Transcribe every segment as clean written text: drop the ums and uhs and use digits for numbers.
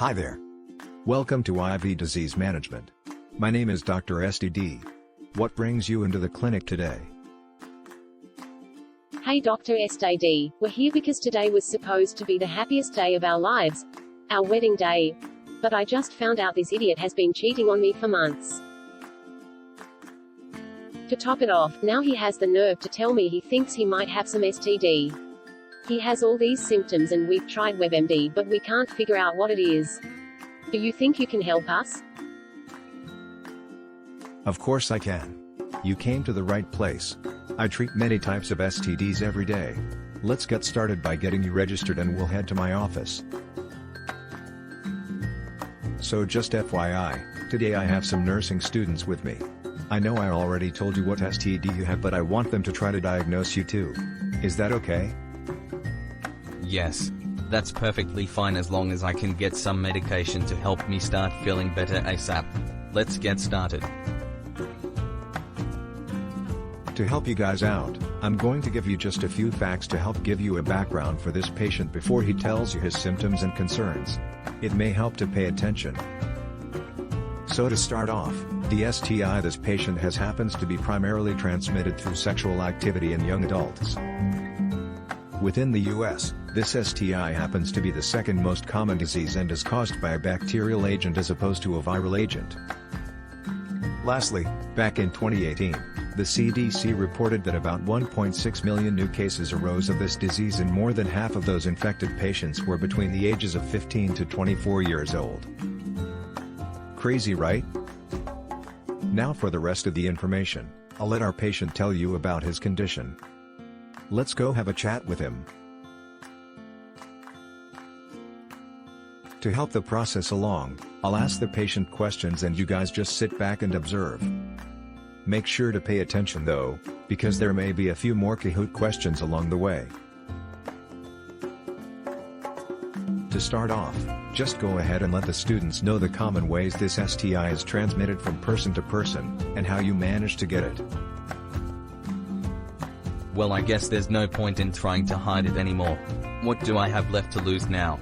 Hi there. Welcome to IV Disease Management. My name is Dr. STI. What brings you into the clinic today? Hey Dr. STI, we're here because today was supposed to be the happiest day of our lives. Our wedding day. But I just found out this idiot has been cheating on me for months. To top it off, now he has the nerve to tell me he thinks he might have some STD. He has all these symptoms and we've tried WebMD but we can't figure out what it is. Do you think you can help us? Of course I can. You came to the right place. I treat many types of STDs every day. Let's get started by getting you registered and we'll head to my office. So just FYI, today I have some nursing students with me. I know I already told you what STD you have, but I want them to try to diagnose you too. Is that okay? Yes. That's perfectly fine as long as I can get some medication to help me start feeling better ASAP. Let's get started. To help you guys out, I'm going to give you just a few facts to help give you a background for this patient before he tells you his symptoms and concerns. It may help to pay attention. So to start off, the STI this patient has happens to be primarily transmitted through sexual activity in young adults. Within the US, this STI happens to be the second most common disease and is caused by a bacterial agent as opposed to a viral agent. Lastly, back in 2018, the CDC reported that about 1.6 million new cases arose of this disease and more than half of those infected patients were between the ages of 15 to 24 years old. Crazy, right? Now for the rest of the information, I'll let our patient tell you about his condition. Let's go have a chat with him. To help the process along, I'll ask the patient questions and you guys just sit back and observe. Make sure to pay attention though, because there may be a few more Kahoot questions along the way. To start off, just go ahead and let the students know the common ways this STI is transmitted from person to person, and how you manage to get it. Well, I guess there's no point in trying to hide it anymore. What do I have left to lose now?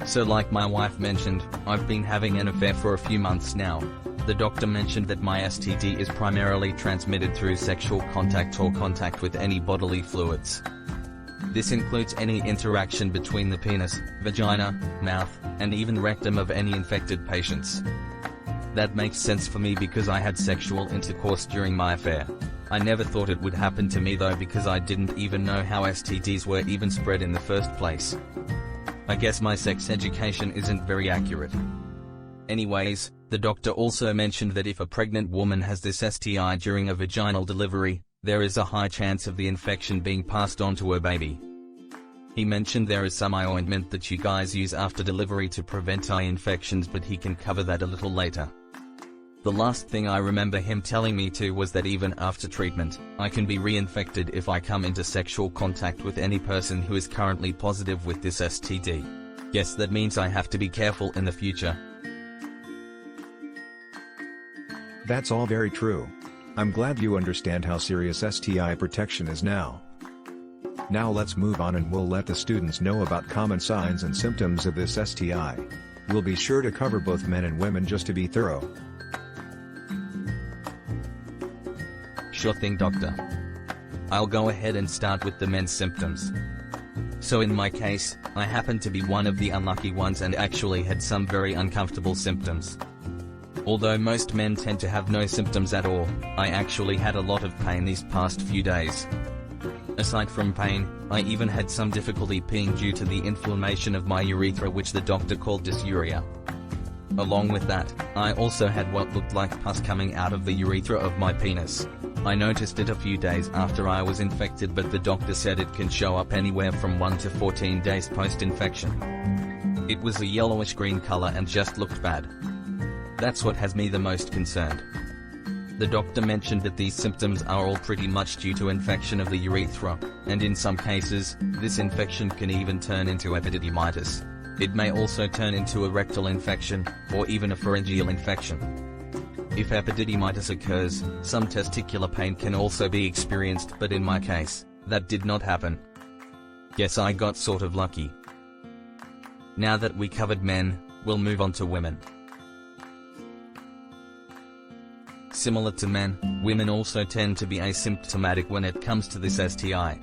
So like my wife mentioned, I've been having an affair for a few months now. The doctor mentioned that my STD is primarily transmitted through sexual contact or contact with any bodily fluids. This includes any interaction between the penis, vagina, mouth, and even rectum of any infected patients. That makes sense for me because I had sexual intercourse during my affair. I never thought it would happen to me though because I didn't even know how STDs were even spread in the first place. I guess my sex education isn't very accurate. Anyways, the doctor also mentioned that if a pregnant woman has this STI during a vaginal delivery, there is a high chance of the infection being passed on to her baby. He mentioned there is some eye ointment that you guys use after delivery to prevent eye infections, but he can cover that a little later. The last thing I remember him telling me too was that even after treatment, I can be reinfected if I come into sexual contact with any person who is currently positive with this STD. Yes, that means I have to be careful in the future. That's all very true. I'm glad you understand how serious STI protection is now. Now let's move on and we'll let the students know about common signs and symptoms of this STI. We'll be sure to cover both men and women just to be thorough. Sure thing, doctor. I'll go ahead and start with the men's symptoms. So in my case, I happen to be one of the unlucky ones and actually had some very uncomfortable symptoms. Although most men tend to have no symptoms at all, I actually had a lot of pain these past few days. Aside from pain, I even had some difficulty peeing due to the inflammation of my urethra, which the doctor called dysuria. Along with that, I also had what looked like pus coming out of the urethra of my penis. I noticed it a few days after I was infected, but the doctor said it can show up anywhere from 1 to 14 days post-infection. It was a yellowish green color and just looked bad. That's what has me the most concerned. The doctor mentioned that these symptoms are all pretty much due to infection of the urethra, and in some cases, this infection can even turn into epididymitis. It may also turn into a rectal infection, or even a pharyngeal infection. If epididymitis occurs, some testicular pain can also be experienced, but in my case, that did not happen. Guess I got sort of lucky. Now that we covered men, We'll move on to women. Similar to men, women also tend to be asymptomatic when it comes to this STI.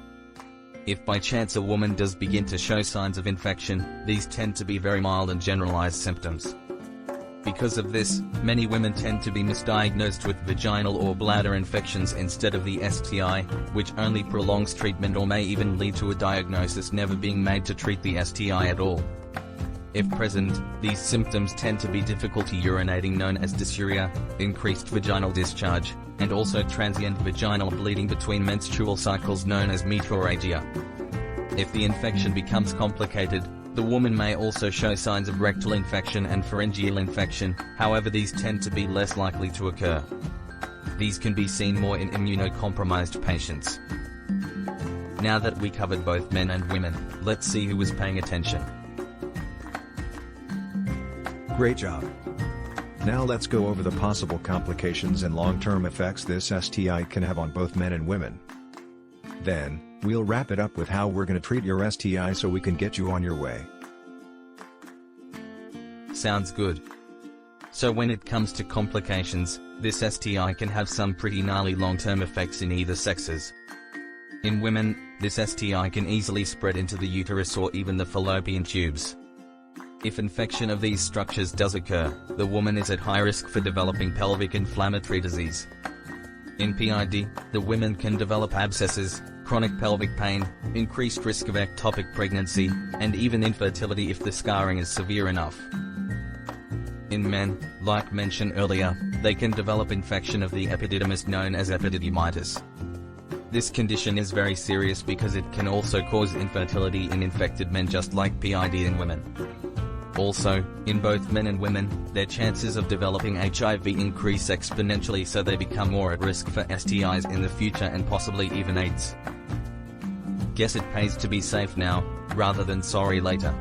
If by chance a woman does begin to show signs of infection, these tend to be very mild and generalized symptoms. Because of this, many women tend to be misdiagnosed with vaginal or bladder infections instead of the STI, which only prolongs treatment or may even lead to a diagnosis never being made to treat the STI at all. If present, these symptoms tend to be difficulty urinating known as dysuria, increased vaginal discharge, and also transient vaginal bleeding between menstrual cycles known as metrorrhagia. If the infection becomes complicated, the woman may also show signs of rectal infection and pharyngeal infection, however these tend to be less likely to occur. These can be seen more in immunocompromised patients. Now that we covered both men and women, let's see who was paying attention. Great job. Now let's go over the possible complications and long-term effects this STI can have on both men and women. Then, we'll wrap it up with how we're going to treat your STI so we can get you on your way. Sounds good. So when it comes to complications, this STI can have some pretty gnarly long-term effects in either sexes. In women, this STI can easily spread into the uterus or even the fallopian tubes. If infection of these structures does occur, the woman is at high risk for developing pelvic inflammatory disease. In PID, the women can develop abscesses, chronic pelvic pain, increased risk of ectopic pregnancy, and even infertility if the scarring is severe enough. In men, like mentioned earlier, they can develop infection of the epididymis known as epididymitis. This condition is very serious because it can also cause infertility in infected men just like PID in women. Also, in both men and women, their chances of developing HIV increase exponentially, so they become more at risk for STIs in the future and possibly even AIDS. Guess it pays to be safe now, rather than sorry later.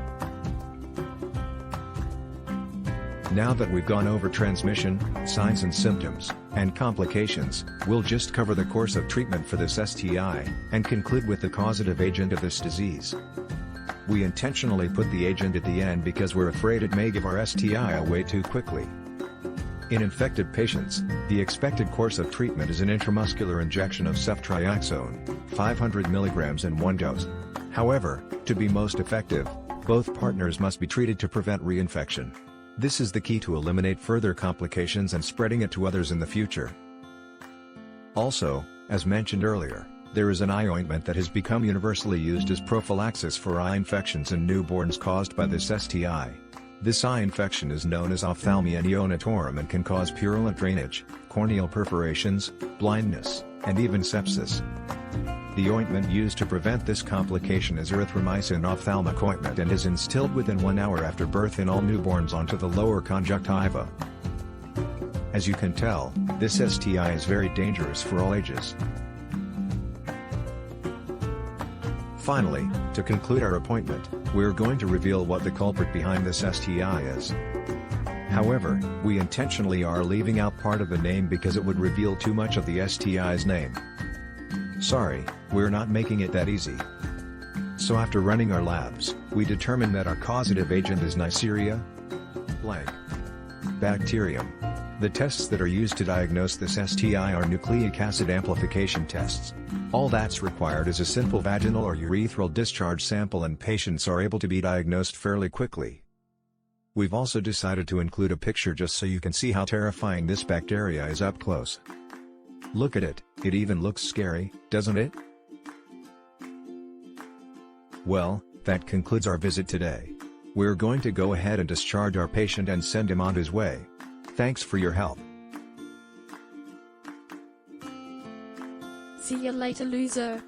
Now that we've gone over transmission, signs and symptoms, and complications, we'll just cover the course of treatment for this STI, and conclude with the causative agent of this disease. We intentionally put the agent at the end because we're afraid it may give our STI away too quickly. In infected patients, the expected course of treatment is an intramuscular injection of ceftriaxone, 500 mg in one dose. However, to be most effective, both partners must be treated to prevent reinfection. This is the key to eliminate further complications and spreading it to others in the future. Also, as mentioned earlier, there is an eye ointment that has become universally used as prophylaxis for eye infections in newborns caused by this STI. This eye infection is known as ophthalmia neonatorum and can cause purulent drainage, corneal perforations, blindness, and even sepsis. The ointment used to prevent this complication is erythromycin ophthalmic ointment and is instilled within 1 hour after birth in all newborns onto the lower conjunctiva. As you can tell, this STI is very dangerous for all ages. Finally, to conclude our appointment, we're going to reveal what the culprit behind this STI is. However, we intentionally are leaving out part of the name because it would reveal too much of the STI's name. Sorry, we're not making it that easy. So after running our labs, we determined that our causative agent is Neisseria blank bacterium. The tests that are used to diagnose this STI are nucleic acid amplification tests. All that's required is a simple vaginal or urethral discharge sample and patients are able to be diagnosed fairly quickly. We've also decided to include a picture just so you can see how terrifying this bacteria is up close. Look at it, it even looks scary, doesn't it? Well, that concludes our visit today. We're going to go ahead and discharge our patient and send him on his way. Thanks for your help. See you later, loser.